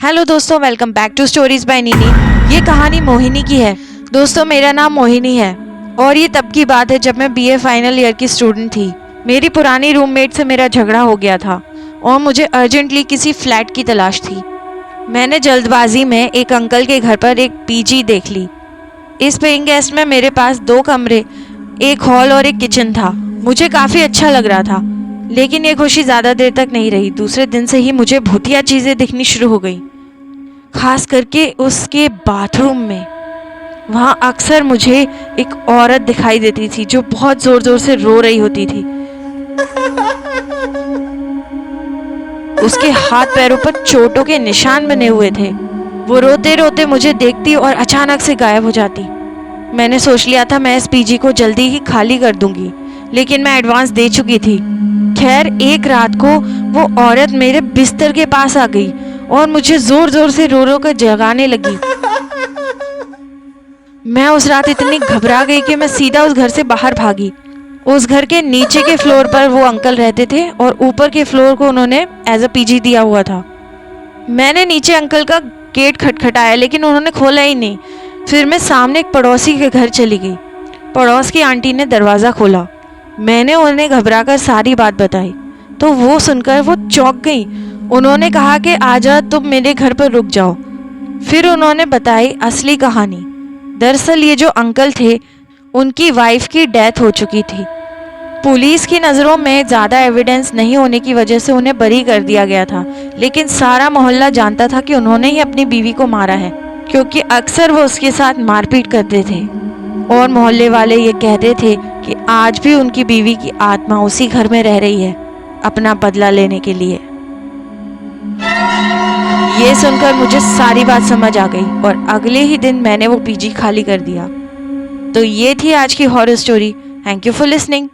Hello दोस्तों, welcome back to stories by Nini. ये कहानी मोहिनी की है। दोस्तों, मेरा नाम मोहिनी है और ये तब की बात है जब मैं बीए फाइनल ईयर की स्टूडेंट थी। मेरी पुरानी रूममेट से मेरा झगड़ा हो गया था और मुझे अर्जेंटली किसी फ्लैट की तलाश थी। मैंने जल्दबाजी में एक अंकल के घर पर एक पीजी देख ली। इस पेइंग गेस्ट में मेरे पास 2 कमरे, एक हॉल और एक किचन था। मुझे काफ़ी अच्छा लग रहा था, लेकिन ये खुशी ज़्यादा देर तक नहीं रही। दूसरे दिन से ही मुझे भूतिया चीज़ें दिखनी शुरू हो गई, खास करके उसके बाथरूम में। वहाँ अक्सर मुझे एक औरत दिखाई देती थी जो बहुत ज़ोर ज़ोर से रो रही होती थी। उसके हाथ पैरों पर चोटों के निशान बने हुए थे। वो रोते रोते मुझे देखती और अचानक से गायब हो जाती। मैंने सोच लिया था मैं इस पीजी को जल्दी ही खाली कर दूंगी, लेकिन मैं एडवांस दे चुकी थी। खैर, एक रात को वो औरत मेरे बिस्तर के पास आ गई और मुझे जोर जोर से रो रो कर जगाने लगी। मैं उस रात इतनी घबरा गई कि मैं सीधा उस घर से बाहर भागी। उस घर के नीचे के फ्लोर पर वो अंकल रहते थे और ऊपर के फ्लोर को उन्होंने एज अ पीजी दिया हुआ था। मैंने नीचे अंकल का गेट खटखटाया, लेकिन उन्होंने खोला ही नहीं। फिर मैं सामने एक पड़ोसी के घर चली गई। पड़ोस की आंटी ने दरवाज़ा खोला। मैंने उन्हें घबराकर सारी बात बताई तो वो सुनकर वो चौंक गई। उन्होंने कहा कि आजा, तुम मेरे घर पर रुक जाओ। फिर उन्होंने बताई असली कहानी। दरअसल ये जो अंकल थे, उनकी वाइफ की डेथ हो चुकी थी। पुलिस की नज़रों में ज़्यादा एविडेंस नहीं होने की वजह से उन्हें बरी कर दिया गया था, लेकिन सारा मोहल्ला जानता था कि उन्होंने ही अपनी बीवी को मारा है, क्योंकि अक्सर वो उसके साथ मारपीट करते थे। और मोहल्ले वाले ये कहते थे कि आज भी उनकी बीवी की आत्मा उसी घर में रह रही है, अपना बदला लेने के लिए। ये सुनकर मुझे सारी बात समझ आ गई और अगले ही दिन मैंने वो पीजी खाली कर दिया। तो ये थी आज की horror story. Thank you for listening.